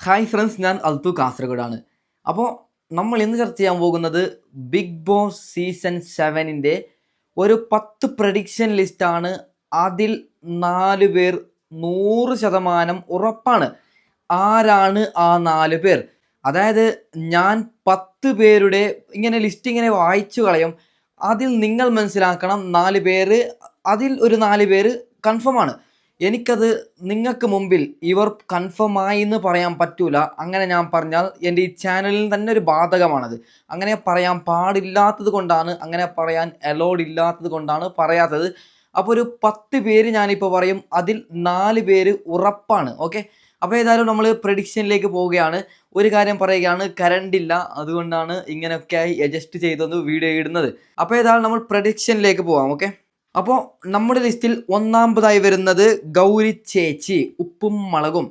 Hi friends, ഞാൻ അൽത്തു കാസർഗോഡാണ്. അപ്പോൾ നമ്മൾ ഇന്ന് ചർച്ച ചെയ്യാൻ പോകുന്നത് ബിഗ് ബോസ് സീസൺ 7ൻ്റെ ഒരു 10 പ്രഡിക്ഷൻ ലിസ്റ്റാണ്. അതിൽ 4 പേർ 100% ഉറപ്പാണ്. ആരാണ് ആ 4 പേർ? അതായത് ഞാൻ 10 പേരുടെ ലിസ്റ്റ് ഇങ്ങനെ വായിച്ചു കളയും. അതിൽ നിങ്ങൾ മനസ്സിലാക്കണം 4 പേര്, അതിൽ ഒരു 4 പേര് കൺഫേം ആണ്. എനിക്കത് നിങ്ങൾക്ക് മുമ്പിൽ ഇവർ കൺഫേം ആയി എന്ന് പറയാൻ പറ്റൂല. അങ്ങനെ ഞാൻ പറഞ്ഞാൽ എൻ്റെ ഈ ചാനലിൽ തന്നെ ഒരു ബാധകമാണത്. അങ്ങനെ പറയാൻ പാടില്ലാത്തത് കൊണ്ടാണ്, അങ്ങനെ പറയാൻ അലോഡ് ഇല്ലാത്തത് കൊണ്ടാണ് പറയാത്തത്. അപ്പോൾ ഒരു 10 പേര് ഞാനിപ്പോൾ പറയും. അതിൽ 4 പേര് ഉറപ്പാണ്. ഓക്കെ, അപ്പോൾ ഏതായാലും നമ്മൾ പ്രഡിക്ഷനിലേക്ക് പോവുകയാണ്. ഒരു കാര്യം പറയുകയാണ്, കറണ്ട് ഇല്ല, അതുകൊണ്ടാണ് ഇങ്ങനെയൊക്കെയായി അഡ്ജസ്റ്റ് ചെയ്തൊന്ന് വീഡിയോ ഇടുന്നത്. അപ്പോൾ ഏതായാലും നമ്മൾ പ്രഡിക്ഷനിലേക്ക് പോവാം. ഓക്കെ, അപ്പോൾ നമ്മുടെ ലിസ്റ്റിൽ ഒന്നാമതായി വരുന്നത് ഗൗരി ചേച്ചി, ഉപ്പും മുളകും.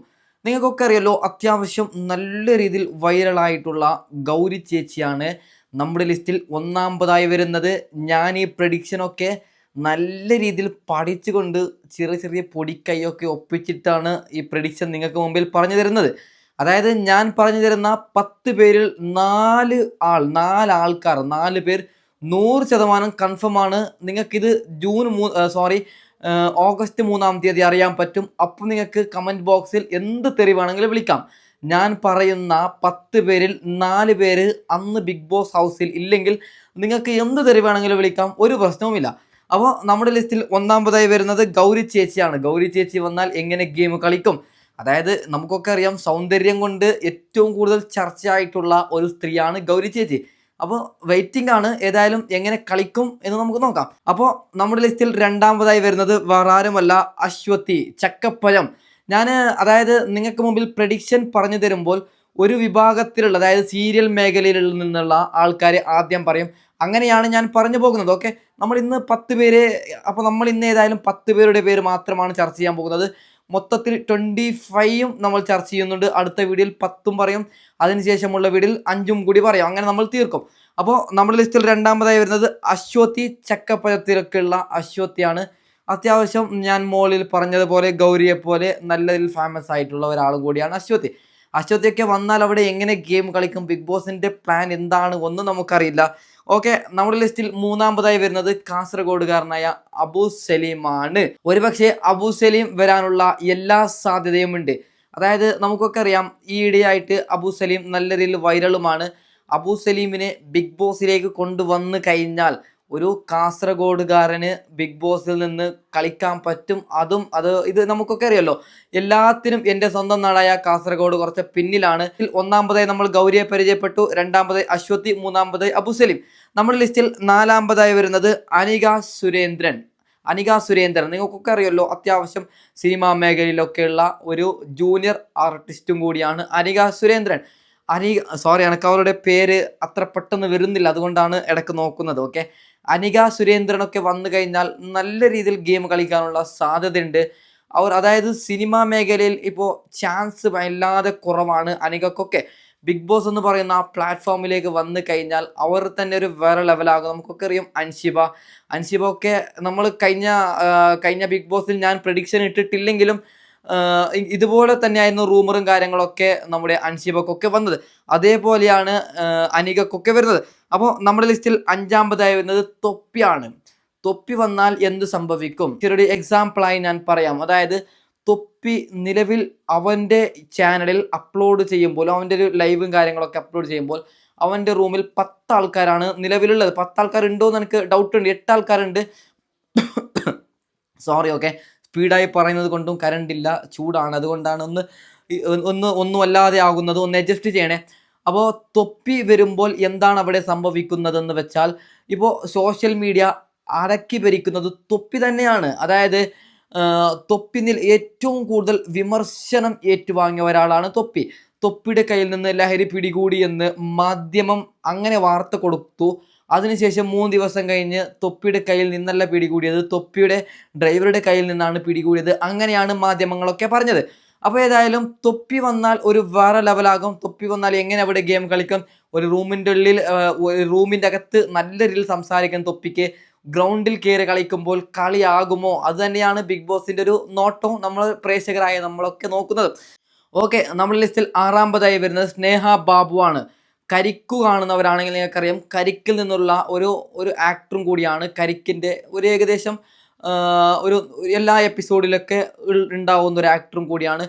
നിങ്ങൾക്കൊക്കെ അറിയാലോ, അത്യാവശ്യം നല്ല രീതിയിൽ വൈറലായിട്ടുള്ള ഗൗരി ചേച്ചിയാണ് നമ്മുടെ ലിസ്റ്റിൽ ഒന്നാമതായി വരുന്നത്. ഞാൻ ഈ പ്രഡിക്ഷനൊക്കെ നല്ല രീതിയിൽ പഠിച്ചുകൊണ്ട് ചെറിയ ചെറിയ പൊടിക്കൈയൊക്കെ ഒപ്പിച്ചിട്ടാണ് ഈ പ്രഡിക്ഷൻ നിങ്ങൾക്ക് മുമ്പിൽ പറഞ്ഞു തരുന്നത്. അതായത് ഞാൻ പറഞ്ഞു തരുന്ന 10 പേരിൽ 4 ആൾക്കാർ 4 പേർ 100% കൺഫേം ആണ്. നിങ്ങൾക്കിത് ഓഗസ്റ്റ് 3-ാം തീയതി അറിയാൻ പറ്റും. അപ്പോൾ നിങ്ങൾക്ക് കമൻറ്റ് ബോക്സിൽ എന്ത് തെറി വേണമെങ്കിലും വിളിക്കാം. ഞാൻ പറയുന്ന 10 പേരിൽ 4 പേര് അന്ന് ബിഗ് ബോസ് ഹൗസിൽ ഇല്ലെങ്കിൽ നിങ്ങൾക്ക് എന്ത് തെറി വേണമെങ്കിലും വിളിക്കാം, ഒരു പ്രശ്നവുമില്ല. അപ്പോൾ നമ്മുടെ ലിസ്റ്റിൽ ഒന്നാമതായി വരുന്നത് ഗൗരി ചേച്ചിയാണ്. ഗൗരി ചേച്ചി വന്നാൽ എങ്ങനെ ഗെയിം കളിക്കും? അതായത് നമുക്കൊക്കെ അറിയാം, സൗന്ദര്യം കൊണ്ട് ഏറ്റവും കൂടുതൽ ചർച്ചയായിട്ടുള്ള ഒരു സ്ത്രീയാണ് ഗൗരി ചേച്ചി. അപ്പോൾ വെയിറ്റിംഗ് ആണ്. ഏതായാലും എങ്ങനെ കളിക്കും എന്ന് നമുക്ക് നോക്കാം. അപ്പോൾ നമ്മുടെ ലിസ്റ്റിൽ രണ്ടാമതായി വരുന്നത് വേറാരുമല്ല, അശ്വതി ചക്കപ്പഴം. അതായത് നിങ്ങൾക്ക് മുമ്പിൽ പ്രഡിക്ഷൻ പറഞ്ഞു തരുമ്പോൾ ഒരു വിഭാഗത്തിലുള്ള, അതായത് സീരിയൽ മേഖലയിൽ നിന്നുള്ള ആൾക്കാരെ ആദ്യം പറയും. അങ്ങനെയാണ് ഞാൻ പറഞ്ഞു പോകുന്നത്. ഓക്കെ, നമ്മൾ ഇന്ന് 10 പേര്, അപ്പോൾ നമ്മൾ ഇന്ന് ഏതായാലും 10 പേരുടെ പേര് മാത്രമാണ് ചർച്ച ചെയ്യാൻ പോകുന്നത്. മൊത്തത്തിൽ 25 നമ്മൾ ചർച്ച ചെയ്യുന്നുണ്ട്. അടുത്ത വീഡിയോയിൽ 10 പറയും, അതിനുശേഷമുള്ള വീഡിയോയിൽ 5 കൂടി പറയാം. അങ്ങനെ നമ്മൾ തീർക്കും. അപ്പോൾ നമ്മുടെ ലിസ്റ്റിൽ രണ്ടാമതായി വരുന്നത് അശ്വതി, ചക്കപ്പഴത്തിലൊക്കെയുള്ള അശ്വതിയാണ്. അത്യാവശ്യം ഞാൻ മോളിൽ പറഞ്ഞതുപോലെ ഗൗരിയെ പോലെ നല്ല രീതിയിൽ ഫേമസ് ആയിട്ടുള്ള ഒരാളും കൂടിയാണ് അശ്വതി. അശ്വതിയൊക്കെ വന്നാൽ അവിടെ എങ്ങനെ ഗെയിം കളിക്കും, ബിഗ് ബോസിൻ്റെ പ്ലാൻ എന്താണ് ഒന്നും നമുക്കറിയില്ല. ഓക്കെ, നമ്മുടെ ലിസ്റ്റിൽ മൂന്നാമതായി വരുന്നത് കാസർഗോഡുകാരനായ അബു സലീമാണ്. ഒരുപക്ഷെ അബു സലീം വരാനുള്ള എല്ലാ സാധ്യതയും ഉണ്ട്. അതായത് നമുക്കൊക്കെ അറിയാം, ഈയിടെയായിട്ട് അബു സലീം നല്ല രീതിയിൽ വൈറലുമാണ്. അബു സലീമിനെ ബിഗ് ബോസിലേക്ക് കൊണ്ടുവന്ന് കഴിഞ്ഞാൽ ഒരു കാസർഗോഡുകാരന് ബിഗ് ബോസിൽ നിന്ന് കളിക്കാൻ പറ്റും. ഇത് നമുക്കൊക്കെ അറിയാലോ. എല്ലാത്തിനും എൻ്റെ സ്വന്തം നാടായ കാസർഗോഡ് കുറച്ച് പിന്നിലാണ്. ഒന്നാമതായി നമ്മൾ ഗൗരിയെ പരിചയപ്പെട്ടു, രണ്ടാമതായി അശ്വതി, മൂന്നാമതായി അബു സലീം. നമ്മുടെ ലിസ്റ്റിൽ നാലാമതായി വരുന്നത് അനിക സുരേന്ദ്രൻ. നിങ്ങൾക്കൊക്കെ അറിയാലോ, അത്യാവശ്യം സിനിമാ മേഖലയിലൊക്കെയുള്ള ഒരു ജൂനിയർ ആർട്ടിസ്റ്റും കൂടിയാണ് അനിക സുരേന്ദ്രൻ. എനിക്ക് അവരുടെ പേര് അത്ര പെട്ടെന്ന് വരുന്നില്ല, അതുകൊണ്ടാണ് ഇടയ്ക്ക് നോക്കുന്നത്. ഓക്കെ, അനിക സുരേന്ദ്രനൊക്കെ വന്നു കഴിഞ്ഞാൽ നല്ല രീതിയിൽ ഗെയിം കളിക്കാനുള്ള സാധ്യതയുണ്ട്. അതായത് സിനിമാ മേഖലയിൽ ഇപ്പോൾ ചാൻസ് വല്ലാതെ കുറവാണ് അനികക്കൊക്കെ. ബിഗ് ബോസ് എന്ന് പറയുന്ന ആ പ്ലാറ്റ്ഫോമിലേക്ക് വന്നു കഴിഞ്ഞാൽ അവർ തന്നെ ഒരു വേറെ ലെവലാകും. നമുക്കൊക്കെ അറിയാം, അൻഷിബ ഒക്കെ നമ്മൾ കഴിഞ്ഞ ബിഗ് ബോസിൽ ഞാൻ പ്രഡിക്ഷൻ ഇട്ടിട്ടില്ലെങ്കിലും ഇതുപോലെ തന്നെയായിരുന്നു റൂമറും കാര്യങ്ങളൊക്കെ നമ്മുടെ അൻഷിബക്കൊക്കെ വന്നത്. അതേപോലെയാണ് അനികക്കൊക്കെ വരുന്നത്. അപ്പോൾ നമ്മുടെ ലിസ്റ്റിൽ അഞ്ചാമതായി വരുന്നത് തൊപ്പിയാണ്. തൊപ്പി വന്നാൽ എന്ത് സംഭവിക്കും? ചെറിയൊരു എക്സാമ്പിളായി ഞാൻ പറയാം. അതായത് തൊപ്പി നിലവിൽ അവൻ്റെ ചാനലിൽ അപ്ലോഡ് ചെയ്യുമ്പോൾ, അവൻ്റെ ഒരു ലൈവും കാര്യങ്ങളൊക്കെ അപ്ലോഡ് ചെയ്യുമ്പോൾ അവൻ്റെ റൂമിൽ 10 ആൾക്കാരാണ് നിലവിലുള്ളത്. 10 ആൾക്കാരുണ്ടോ എന്ന് എനിക്ക് ഡൗട്ടുണ്ട്. 8 ആൾക്കാരുണ്ട്. സോറി, ഓക്കെ, സ്പീഡായി പറയുന്നത് കൊണ്ടും കറണ്ട് ഇല്ല, ചൂടാണ്, അതുകൊണ്ടാണ് ഒന്നും അല്ലാതെ ആകുന്നത്. ഒന്ന് അഡ്ജസ്റ്റ് ചെയ്യണേ. അപ്പോൾ തൊപ്പി വരുമ്പോൾ എന്താണ് അവിടെ സംഭവിക്കുന്നതെന്ന് വെച്ചാൽ, ഇപ്പോൾ സോഷ്യൽ മീഡിയ അടക്കി ഭരിക്കുന്നത് തൊപ്പി തന്നെയാണ്. അതായത് തൊപ്പിനിൽ ഏറ്റവും കൂടുതൽ വിമർശനം ഏറ്റുവാങ്ങിയ ഒരാളാണ് തൊപ്പി. തൊപ്പിയുടെ കയ്യിൽ നിന്ന് ലഹരി പിടികൂടി എന്ന് മാധ്യമം അങ്ങനെ വാർത്ത കൊടുത്തു. അതിനുശേഷം 3 ദിവസം കഴിഞ്ഞ് തൊപ്പിയുടെ കയ്യിൽ നിന്നല്ല പിടികൂടിയത്, തൊപ്പിയുടെ ഡ്രൈവറുടെ കയ്യിൽ നിന്നാണ് പിടികൂടിയത്. അങ്ങനെയാണ് മാധ്യമങ്ങളൊക്കെ പറഞ്ഞത്. അപ്പോൾ ഏതായാലും തൊപ്പി വന്നാൽ ഒരു വേറെ ലെവലാകും. തൊപ്പി വന്നാൽ എങ്ങനെ അവിടെ ഗെയിം കളിക്കും? ഒരു റൂമിൻ്റെ അകത്ത് നല്ല രീതിയിൽ സംസാരിക്കാൻ തൊപ്പിക്ക് ഗ്രൗണ്ടിൽ കയറി കളിക്കുമ്പോൾ കളിയാകുമോ? അത് തന്നെയാണ് ബിഗ് ബോസിൻ്റെ ഒരു നോട്ടവും നമ്മൾ പ്രേക്ഷകരായ നമ്മളൊക്കെ നോക്കുന്നത്. ഓക്കെ, നമ്മുടെ ലിസ്റ്റിൽ 6-ാമതായി വരുന്നത് സ്നേഹ ബാബു ആണ്. കരിക്കു കാണുന്നവരാണെങ്കിൽ നിങ്ങൾക്കറിയാം, കരിക്കിൽ നിന്നുള്ള ഒരു ഒരു ആക്ടറും കൂടിയാണ്. കരിക്കിൻ്റെ ഒരു ഏകദേശം ഒരു എല്ലാ എപ്പിസോഡിലൊക്കെ ഉണ്ടാവുന്ന ഒരു ആക്ടറും കൂടിയാണ്.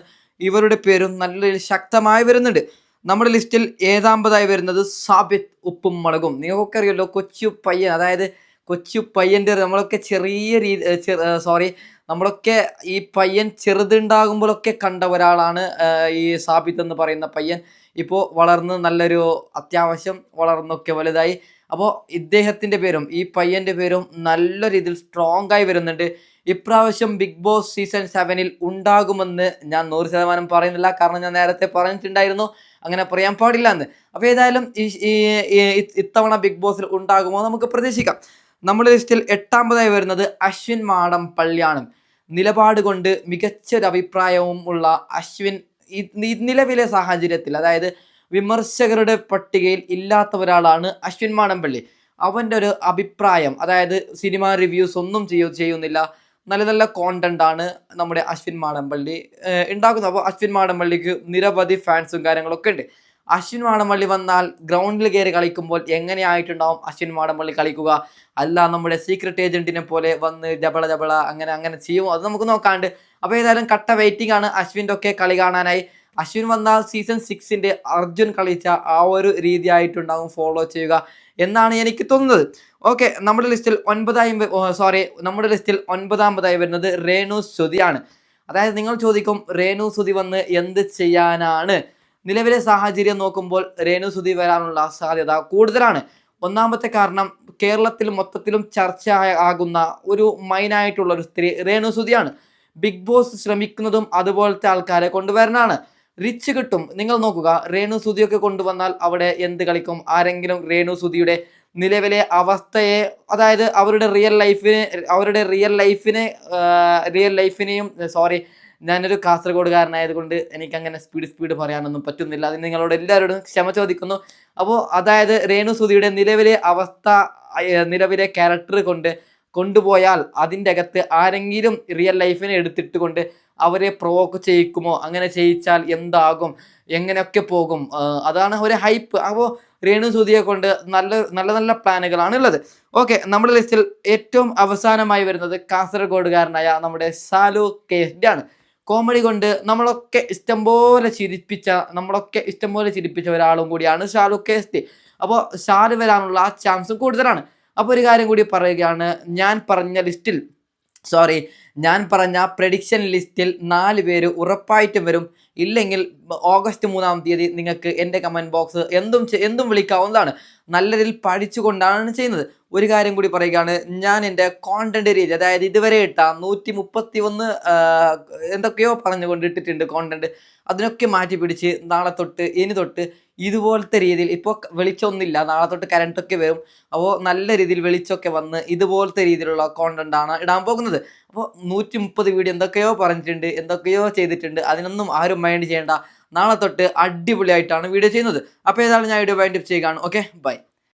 ഇവരുടെ പേരും നല്ല ശക്തമായി വരുന്നുണ്ട്. നമ്മുടെ ലിസ്റ്റിൽ 7-ാമതായി വരുന്നത് സാബിത്ത് ഉപ്പും മുളകും. നിങ്ങൾക്കൊക്കെ അറിയാമല്ലോ, കൊച്ചു പയ്യൻ, അതായത് കൊച്ചു പയ്യൻ്റെ നമ്മളൊക്കെ നമ്മളൊക്കെ ഈ പയ്യൻ ചെറുതുണ്ടാകുമ്പോഴൊക്കെ കണ്ട ഒരാളാണ് ഈ സാബിത്ത് എന്ന് പറയുന്ന പയ്യൻ. ഇപ്പോൾ വളർന്ന് നല്ലൊരു അത്യാവശ്യം വളർന്നൊക്കെ വലുതായി. അപ്പോൾ ഇദ്ദേഹത്തിൻ്റെ പേരും ഈ പയ്യൻ്റെ പേരും നല്ല രീതിയിൽ സ്ട്രോങ് ആയി വരുന്നുണ്ട്. ഇപ്രാവശ്യം ബിഗ് ബോസ് സീസൺ 7-ൽ ഉണ്ടാകുമെന്ന് ഞാൻ 100% പറയുന്നില്ല, കാരണം ഞാൻ നേരത്തെ പറഞ്ഞിട്ടുണ്ടായിരുന്നു അങ്ങനെ പറയാൻ പാടില്ല എന്ന്. അപ്പോൾ ഏതായാലും ഇത്തവണ ബിഗ് ബോസിൽ ഉണ്ടാകുമോ നമുക്ക് പ്രതീക്ഷിക്കാം. നമ്മുടെ ലിസ്റ്റിൽ 8-ാമതായി വരുന്നത് അശ്വിൻ മാടമ്പള്ളിയാണ്. നിലപാട് കൊണ്ട് മികച്ചൊരു അഭിപ്രായവും ഉള്ള അശ്വിൻ ഈ നിലവിലെ സാഹചര്യത്തിൽ, അതായത് വിമർശകരുടെ പട്ടികയിൽ ഇല്ലാത്ത ഒരാളാണ് അശ്വിൻ മാടമ്പള്ളി. അവൻ്റെ ഒരു അഭിപ്രായം, അതായത് സിനിമ റിവ്യൂസ് ഒന്നും ചെയ്യുന്നില്ല, നല്ല നല്ല കോണ്ടന്റ് ആണ് നമ്മുടെ അശ്വിൻ മാടമ്പള്ളി ഉണ്ടാക്കുന്നത്. അപ്പോൾ അശ്വിൻ മാടമ്പള്ളിക്ക് നിരവധി ഫാൻസും കാര്യങ്ങളൊക്കെ ഉണ്ട്. അശ്വിൻ മാടമ്പള്ളി വന്നാൽ ഗ്രൗണ്ടിൽ കയറി കളിക്കുമ്പോൾ എങ്ങനെയായിട്ടുണ്ടാവും അശ്വിൻ മാടമ്പള്ളി കളിക്കുക? അല്ല നമ്മുടെ സീക്രട്ട് ഏജന്റിനെ പോലെ വന്ന് ജബള അങ്ങനെ ചെയ്യുമോ? അത് നമുക്ക് നോക്കാണ്ട്. അപ്പോൾ ഏതായാലും കട്ട വെയിറ്റിംഗ് ആണ് അശ്വിൻ്റെ ഒക്കെ കളി കാണാനായി. അശ്വിൻ വന്നാൽ സീസൺ 6-ന്റെ അർജുൻ കളിച്ച ആ ഒരു രീതി ആയിട്ടുണ്ടാകും ഫോളോ ചെയ്യുക എന്നാണ് എനിക്ക് തോന്നുന്നത്. ഓക്കെ, നമ്മുടെ ലിസ്റ്റിൽ 9-ാമതായി വരുന്നത് രേണു സുധിയാണ്. അതായത് നിങ്ങൾ ചോദിക്കും, രേണു സുധി വന്ന് എന്ത് ചെയ്യാനാണ്? നിലവിലെ സാഹചര്യം നോക്കുമ്പോൾ രേണു സുധി വരാനുള്ള സാധ്യത കൂടുതലാണ്. ഒന്നാമത്തെ കാരണം, കേരളത്തിൽ മൊത്തത്തിലും ചർച്ച ആകുന്ന ഒരു മൈനായിട്ടുള്ള ഒരു സ്ത്രീ രേണു സുധിയാണ്. ബിഗ് ബോസ് ശ്രമിക്കുന്നതും അതുപോലത്തെ ആൾക്കാരെ കൊണ്ടുവരാനാണ്. റിച്ച് കിട്ടും. നിങ്ങൾ നോക്കുക, രേണു സുധിയൊക്കെ കൊണ്ടുവന്നാൽ അവിടെ എന്ത് കളിക്കും? ആരെങ്കിലും രേണു സുധിയുടെ നിലവിലെ അവസ്ഥയെ, അതായത് അവരുടെ റിയൽ ലൈഫിനെയും ഞാനൊരു കാസർഗോഡുകാരനായതുകൊണ്ട് എനിക്കങ്ങനെ സ്പീഡ് പറയാനൊന്നും പറ്റുന്നില്ല. അതിന് നിങ്ങളോട് എല്ലാവരോടും ക്ഷമ ചോദിക്കുന്നു. അപ്പോൾ അതായത് രേണു സുധിയുടെ നിലവിലെ അവസ്ഥ, നിലവിലെ ക്യാരക്ടർ കൊണ്ടുപോയാൽ അതിൻ്റെ അകത്ത് ആരെങ്കിലും റിയൽ ലൈഫിനെ എടുത്തിട്ട് കൊണ്ട് അവരെ പ്രൊവോക്ക് ചെയ്യിക്കുമോ? അങ്ങനെ ചെയ്യിച്ചാൽ എന്താകും? എങ്ങനെയൊക്കെ പോകും? അതാണ് ഒരു ഹൈപ്പ്. അപ്പോൾ രേണു സുധിയെ കൊണ്ട് നല്ല പ്ലാനുകളാണ് ഉള്ളത്. ഓക്കെ, നമ്മുടെ ലിസ്റ്റിൽ ഏറ്റവും അവസാനമായി വരുന്നത് കാസർഗോഡുകാരനായ നമ്മുടെ ഷാലു KSD ആണ്. കോമഡി കൊണ്ട് നമ്മളൊക്കെ ഇഷ്ടംപോലെ ചിരിപ്പിച്ച ഒരാളും കൂടിയാണ് ഷാലു KSD. അപ്പോൾ ഷാലു വരാനുള്ള ചാൻസും കൂടുതലാണ്. അപ്പോൾ ഒരു കാര്യം കൂടി പറയുകയാണ്, ഞാൻ പറഞ്ഞ പ്രഡിക്ഷൻ ലിസ്റ്റിൽ 4 പേര് ഉറപ്പായിട്ടും വരും. ഇല്ലെങ്കിൽ ഓഗസ്റ്റ് 3-ാം തീയതി നിങ്ങൾക്ക് എൻ്റെ കമൻറ്റ് ബോക്സ് എന്തും വിളിക്കാവുന്നതാണ്. നല്ല രീതിയിൽ പഠിച്ചുകൊണ്ടാണ് ചെയ്യുന്നത്. ഒരു കാര്യം കൂടി പറയുകയാണ്, ഞാൻ എൻ്റെ കോണ്ടന്റ് രീതി, അതായത് ഇതുവരെ ഇട്ട 131 എന്തൊക്കെയോ പറഞ്ഞുകൊണ്ടിട്ടിട്ടുണ്ട് കോണ്ടന്റ്, അതിനൊക്കെ മാറ്റി പിടിച്ച് ഇനി തൊട്ട് ഇതുപോലത്തെ രീതിയിൽ, ഇപ്പോൾ വെളിച്ചമൊന്നുമില്ല, നാളെ തൊട്ട് കറണ്ടൊക്കെ വരും. അപ്പോൾ നല്ല രീതിയിൽ വെളിച്ചമൊക്കെ വന്ന് ഇതുപോലത്തെ രീതിയിലുള്ള കോണ്ടന്റാണ് ഇടാൻ പോകുന്നത്. അപ്പോൾ 130 വീഡിയോ എന്തൊക്കെയോ പറഞ്ഞിട്ടുണ്ട്, എന്തൊക്കെയോ ചെയ്തിട്ടുണ്ട്, അതിനൊന്നും ആരും മൈൻഡ് ചെയ്യേണ്ട. നാളെ തൊട്ട് അടിപൊളിയായിട്ടാണ് വീഡിയോ ചെയ്യുന്നത്. അപ്പോൾ ഏതായാലും ഞാൻ വീഡിയോ വൈൻഡപ്പ് ചെയ്യുകയാണ്. Okay, by.